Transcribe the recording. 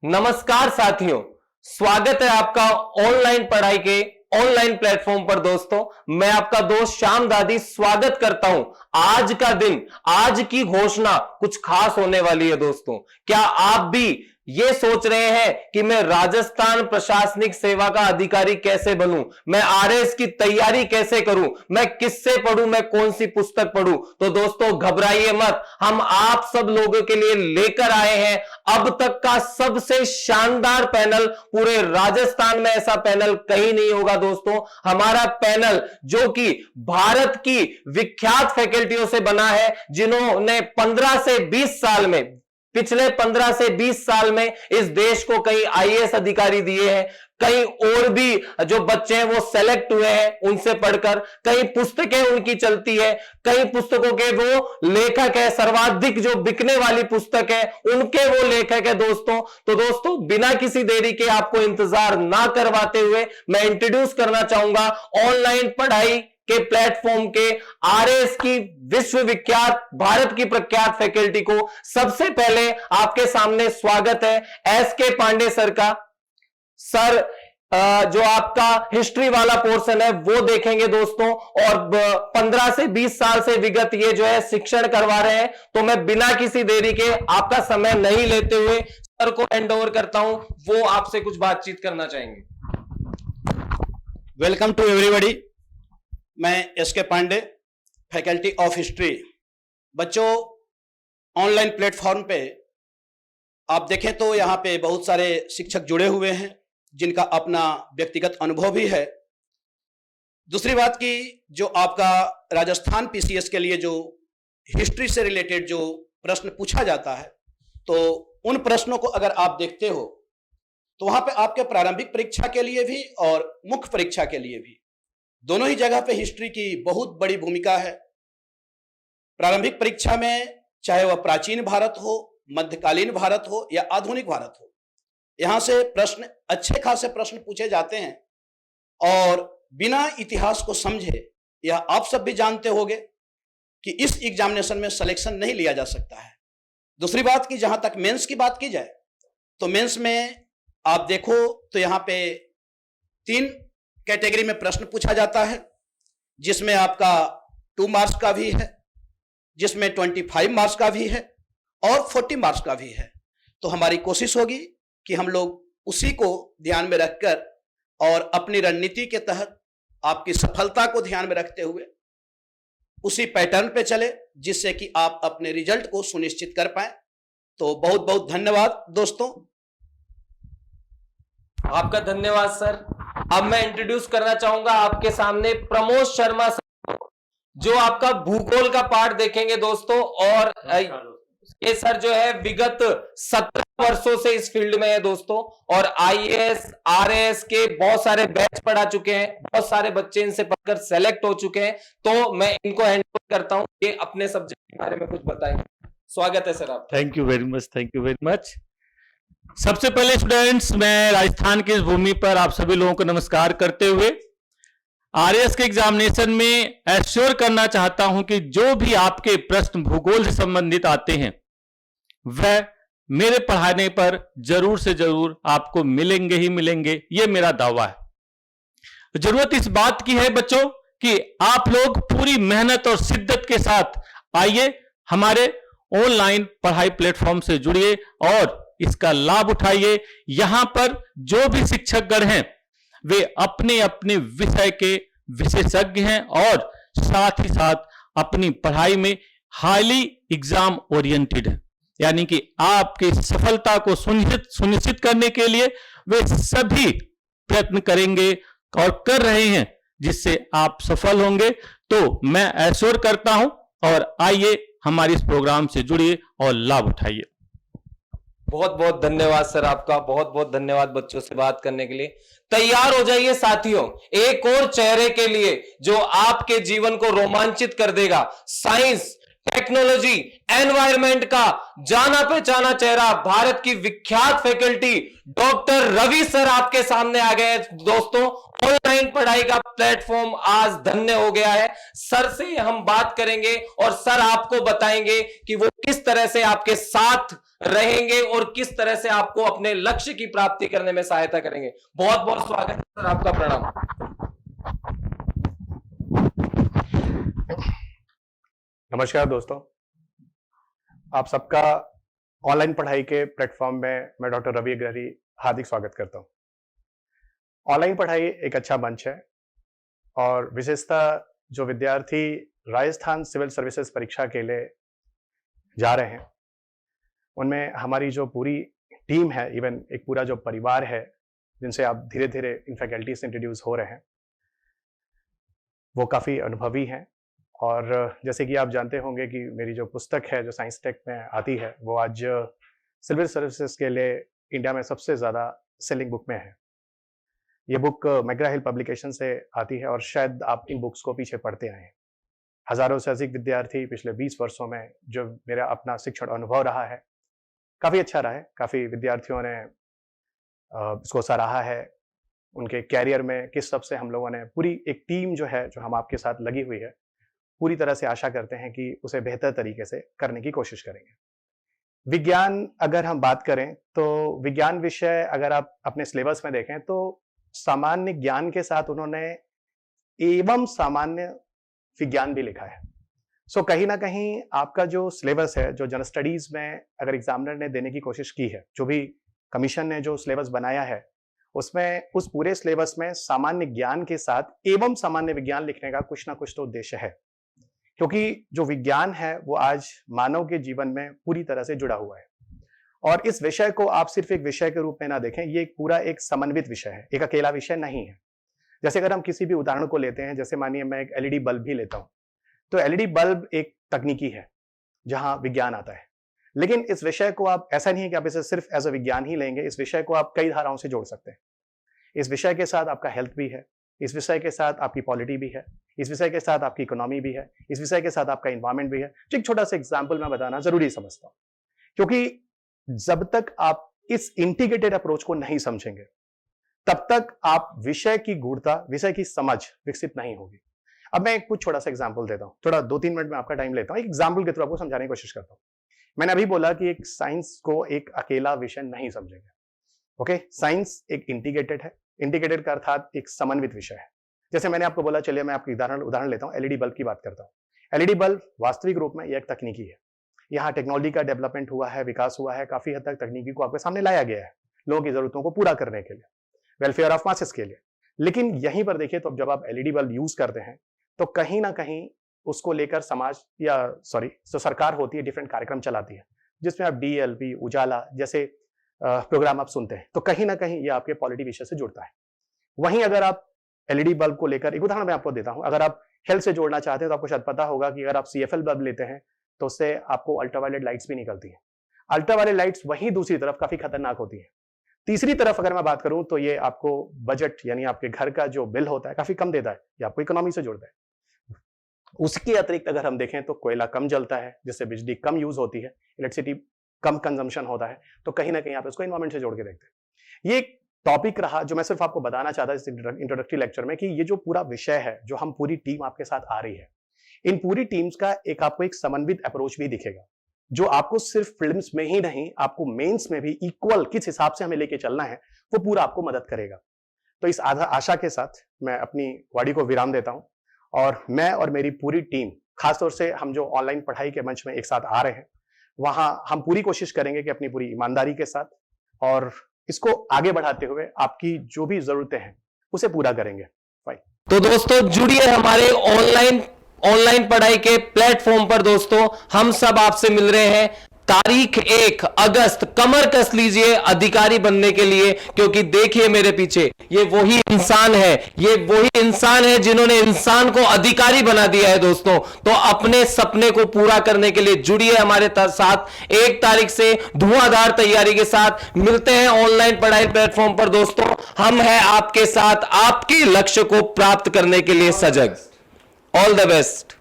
नमस्कार साथियों, स्वागत है आपका ऑनलाइन पढ़ाई के ऑनलाइन प्लेटफॉर्म पर। दोस्तों, मैं आपका दोस्त श्याम दादी स्वागत करता हूं। आज का दिन, आज की घोषणा कुछ खास होने वाली है। दोस्तों, क्या आप भी ये सोच रहे हैं कि मैं राजस्थान प्रशासनिक सेवा का अधिकारी कैसे बनूं, मैं आरएस की तैयारी कैसे करूं, मैं किससे पढ़ूं, मैं कौन सी पुस्तक पढ़ूं? तो दोस्तों घबराइए मत, हम आप सब लोगों के लिए लेकर आए हैं अब तक का सबसे शानदार पैनल। पूरे राजस्थान में ऐसा पैनल कहीं नहीं होगा दोस्तों। हमारा पैनल जो कि भारत की विख्यात फैकल्टियों से बना है, जिन्होंने 15 से 20 साल में, पिछले 15 से 20 साल में इस देश को कई आईएएस अधिकारी दिए हैं, कई और भी जो बच्चे हैं वो सेलेक्ट हुए हैं उनसे पढ़कर, कई पुस्तकें उनकी चलती है, कई पुस्तकों के वो लेखक है, सर्वाधिक जो बिकने वाली पुस्तक है उनके वो लेखक है दोस्तों। तो दोस्तों, बिना किसी देरी के, आपको इंतजार ना करवाते हुए मैं इंट्रोड्यूस करना चाहूंगा ऑनलाइन पढ़ाई के प्लेटफॉर्म के आरएस की विश्वविख्यात, भारत की प्रख्यात फैकल्टी को। सबसे पहले आपके सामने स्वागत है एसके पांडे सर का। सर जो आपका हिस्ट्री वाला पोर्शन है वो देखेंगे दोस्तों, और 15 से 20 साल से विगत ये जो है शिक्षण करवा रहे हैं। तो मैं बिना किसी देरी के, आपका समय नहीं लेते हुए सर को हैंड ओवर करता हूं, वो आपसे कुछ बातचीत करना चाहेंगे। Welcome to everybody. मैं S K Pandey, faculty of history. बच्चों, ऑनलाइन प्लेटफॉर्म पे आप देखें तो यहाँ पे बहुत सारे शिक्षक जुड़े हुए हैं जिनका अपना व्यक्तिगत अनुभव भी है। दूसरी बात की, जो आपका राजस्थान पीसीएस के लिए जो हिस्ट्री से रिलेटेड जो प्रश्न पूछा जाता है, तो उन प्रश्नों को अगर आप देखते हो तो वहां पे आपके प्रारंभिक परीक्षा के लिए भी और मुख्य परीक्षा के लिए भी, दोनों ही जगह पे हिस्ट्री की बहुत बड़ी भूमिका है। प्रारंभिक परीक्षा में चाहे वह प्राचीन भारत हो, मध्यकालीन भारत हो या आधुनिक भारत हो, यहां से प्रश्न, अच्छे खासे प्रश्न पूछे जाते हैं। और बिना इतिहास को समझे, यह आप सब भी जानते होंगे कि इस एग्जामिनेशन में सिलेक्शन नहीं लिया जा सकता है। दूसरी बात की, जहां तक मेंस की बात की जाए तो मेंस में आप देखो तो यहां पे 3 कैटेगरी में प्रश्न पूछा जाता है, जिसमें आपका 2 मार्क्स का भी है, जिसमें 25 मार्क्स का भी है और 40 मार्क्स का भी है। तो हमारी कोशिश होगी कि हम लोग उसी को ध्यान में रखकर और अपनी रणनीति के तहत आपकी सफलता को ध्यान में रखते हुए उसी पैटर्न पे चले, जिससे कि आप अपने रिजल्ट को सुनिश्चित कर पाए। तो बहुत बहुत धन्यवाद दोस्तों। आपका धन्यवाद सर। अब मैं इंट्रोड्यूस करना चाहूंगा आपके सामने प्रमोद शर्मा सर, जो आपका भूगोल का पार्ट देखेंगे दोस्तों। और ये सर जो है विगत 17 वर्षों से इस फील्ड में है दोस्तों, और आईएएस आरएएस के बहुत सारे बैच पढ़ा चुके हैं, बहुत सारे बच्चे इनसे पढ़कर सेलेक्ट हो चुके हैं। तो मैं इनको हैंड ओवर करता हूं, ये अपने सब्जेक्ट के बारे में कुछ बताएंगे। स्वागत है सर आप। Thank you very much, thank you very much. सबसे पहले स्टूडेंट्स, मैं राजस्थान की इस भूमि पर आप सभी लोगों को नमस्कार करते हुए आरएएस के एग्जामिनेशन में एश्योर करना चाहता हूं कि जो भी आपके प्रश्न भूगोल से संबंधित आते हैं वह मेरे पढ़ाने पर जरूर से जरूर आपको मिलेंगे ही मिलेंगे, यह मेरा दावा है। जरूरत इस बात की है बच्चों कि आप लोग पूरी मेहनत और शिद्दत के साथ आइए, हमारे ऑनलाइन पढ़ाई प्लेटफॉर्म से जुड़िए और इसका लाभ उठाइए। यहां पर जो भी शिक्षकगण हैं वे अपने अपने विषय के विशेषज्ञ हैं और साथ ही साथ अपनी पढ़ाई में हाईली एग्जाम ओरिएंटेड है, यानी कि आपकी सफलता को सुनिश्चित करने के लिए वे सभी प्रयत्न करेंगे और कर रहे हैं, जिससे आप सफल होंगे। तो मैं एश्योर करता हूं, और आइए हमारे इस प्रोग्राम से जुड़िए और लाभ उठाइए। बहुत बहुत धन्यवाद सर आपका, बहुत बहुत धन्यवाद बच्चों से बात करने के लिए। तैयार हो जाइए साथियों, एक और चेहरे के लिए जो आपके जीवन को रोमांचित कर देगा। साइंस, टेक्नोलॉजी, एनवायरनमेंट का जाना पहचाना चेहरा, भारत की विख्यात फैकल्टी डॉक्टर रवि सर आपके सामने आ गए दोस्तों। ऑनलाइन पढ़ाई का प्लेटफॉर्म आज धन्य हो गया है। सर से हम बात करेंगे और सर आपको बताएंगे कि वो किस तरह से आपके साथ रहेंगे और किस तरह से आपको अपने लक्ष्य की प्राप्ति करने में सहायता करेंगे। बहुत बहुत स्वागत है सर, आपका प्रणाम। नमस्कार दोस्तों, आप सबका ऑनलाइन पढ़ाई के प्लेटफॉर्म में मैं डॉक्टर रवि अग्रहरी हार्दिक स्वागत करता हूं। ऑनलाइन पढ़ाई एक अच्छा मंच है और विशेषतः जो विद्यार्थी राजस्थान सिविल सर्विसेज परीक्षा के लिए जा रहे हैं उनमें हमारी जो पूरी टीम है, इवन एक पूरा जो परिवार है जिनसे आप धीरे धीरे इन फैकल्टी से इंट्रोड्यूस हो रहे हैं, वो काफ़ी अनुभवी हैं। और जैसे कि आप जानते होंगे कि मेरी जो पुस्तक है जो साइंस टेक में आती है वो आज सिविल सर्विसेज के लिए इंडिया में सबसे ज़्यादा सेलिंग बुक में है। ये बुक मैग्रा हिल पब्लिकेशन से आती है और शायद आप इन बुक्स को पीछे पढ़ते आए हैं। हज़ारों से अधिक विद्यार्थी पिछले 20 वर्षों में जो मेरा अपना शिक्षण अनुभव रहा है काफ़ी अच्छा रहा है। काफ़ी विद्यार्थियों ने इसको सराहा है। उनके कैरियर में किस सब से हम लोगों ने पूरी एक टीम जो है जो हम आपके साथ लगी हुई है, पूरी तरह से आशा करते हैं कि उसे बेहतर तरीके से करने की कोशिश करेंगे। विज्ञान अगर हम बात करें तो विज्ञान विषय अगर आप अपने सिलेबस में देखें तो सामान्य ज्ञान के साथ उन्होंने एवं सामान्य विज्ञान भी लिखा है। सो कहीं ना कहीं आपका जो सिलेबस है, जो जनरल स्टडीज में अगर एग्जामिनर ने देने की कोशिश की है, जो भी कमीशन ने जो सिलेबस बनाया है उसमें उस पूरे सिलेबस में सामान्य ज्ञान के साथ एवं सामान्य विज्ञान लिखने का कुछ ना कुछ तो उद्देश्य है, क्योंकि जो विज्ञान है वो आज मानव के जीवन में पूरी तरह से जुड़ा हुआ है। और इस विषय को आप सिर्फ एक विषय के रूप में ना देखें, ये एक पूरा एक समन्वित विषय है, एक अकेला विषय नहीं है। जैसे अगर हम किसी भी उदाहरण को लेते हैं, जैसे मानिए मैं एक एलईडी बल्ब भी लेता हूं, तो एलईडी बल्ब एक तकनीकी है जहां विज्ञान आता है। लेकिन इस विषय को आप ऐसा नहीं है कि आप इसे सिर्फ एज अ विज्ञान ही लेंगे, इस विषय को आप कई धाराओं से जोड़ सकते हैं। इस विषय के साथ आपका हेल्थ भी है, इस विषय के साथ आपकी पॉलिटी भी है, इस विषय के साथ आपकी इकोनॉमी भी है, इस विषय के साथ आपका इन्वायरमेंट भी है। एक छोटा सा एग्जाम्पल मैं बताना जरूरी समझता हूं, क्योंकि जब तक आप इस इंटीग्रेटेड अप्रोच को नहीं समझेंगे तब तक आप विषय की गूढ़ता, विषय की समझ विकसित नहीं होगी। अब मैं एक कुछ छोटा सा एग्जाम्पल देता हूं, थोड़ा 2-3 मिनट में आपका टाइम लेता हूं, एक एग्जाम्पल के थ्रू आपको समझाने की कोशिश करता हूं। मैंने अभी बोला कि एक साइंस को एक अकेला विषय नहीं समझेंगे। ओके, साइंस एक इंटीग्रेटेड है। इंटीग्रेटेड का अर्थात एक समन्वित विषय है। जैसे मैंने आपको बोला, चलिए मैं आपकी उदाहरण लेता हूं, एलईडी बल्ब की बात करता हूं। एलईडी बल्ब वास्तविक रूप में यह एक तकनीकी है। यहाँ टेक्नोलॉजी का डेवलपमेंट हुआ है, विकास हुआ है, काफी हद तक तकनीकी को आपके सामने लाया गया है लोगों की जरूरतों को पूरा करने के लिए, वेलफेयर ऑफ मासेस के लिए। लेकिन यहीं पर देखिए तो जब आप एलईडी बल्ब यूज करते हैं तो कहीं ना कहीं उसको लेकर समाज या जो सरकार होती है डिफरेंट कार्यक्रम चलाती है, जिसमें आप डीएलपी, उजाला जैसे प्रोग्राम आप सुनते हैं, तो कहीं ना कहीं ये आपके पॉलिटी विषय से जुड़ता है। वहीं अगर आप एलईडी बल्ब को लेकर एक उदाहरण मैं आपको देता हूं, अगर आप हेल्थ से जोड़ना चाहते हैं तो आपको शायद पता होगा कि अगर आप सीएफएल बल्ब लेते हैं तो उससे आपको अल्ट्रावायलेट लाइट्स भी निकलती हैं। अल्ट्रावायलेट लाइट्स वहीं दूसरी तरफ काफी खतरनाक होती है। तीसरी तरफ अगर मैं बात करूं तो ये आपको बजट यानी आपके घर का जो बिल होता है काफी कम देता है, ये आपको इकोनॉमी से जोड़ता है। उसके अतिरिक्त अगर हम देखें तो कोयला कम जलता है, जिससे बिजली कम यूज होती है, इलेक्ट्रिसिटी कम कंजम्पशन होता है, तो कहीं ना कहीं आप इसको एनवायरमेंट से जोड़ के देखते हैं। ये एक टॉपिक रहा जो मैं सिर्फ आपको बताना चाहता इस इंट्रोडक्टरी लेक्चर में कि ये जो पूरा विषय है, जो हम पूरी टीम आपके साथ आ रही है, इन पूरी टीम्स का एक आपको एक समन्वित अप्रोच भी दिखेगा, जो आपको सिर्फ फिल्म्स में ही नहीं, आपको मेंस में भी इक्वल किस हिसाब से हमें लेके चलना है वो पूरा आपको मदद करेगा। तो इस आशा के साथ मैं अपनी वाणी को विराम देता हूं और मैं और मेरी पूरी टीम, खासतौर से हम जो ऑनलाइन पढ़ाई के मंच में एक साथ आ रहे हैं, वहां हम पूरी कोशिश करेंगे कि अपनी पूरी ईमानदारी के साथ और इसको आगे बढ़ाते हुए आपकी जो भी जरूरतें हैं उसे पूरा करेंगे। तो दोस्तों जुड़िए हमारे ऑनलाइन पढ़ाई के प्लेटफॉर्म पर। दोस्तों हम सब आपसे मिल रहे हैं तारीख 1 अगस्त। कमर कस लीजिए अधिकारी बनने के लिए, क्योंकि देखिए मेरे पीछे ये वही इंसान है, ये वही इंसान है जिन्होंने इंसान को अधिकारी बना दिया है। दोस्तों तो अपने सपने को पूरा करने के लिए जुड़िए हमारे साथ। 1 तारीख से धुआंधार तैयारी के साथ मिलते हैं ऑनलाइन पढ़ाई प्लेटफॉर्म पर। दोस्तों हम हैं आपके साथ, आपके लक्ष्य को प्राप्त करने के लिए सजग। All the best.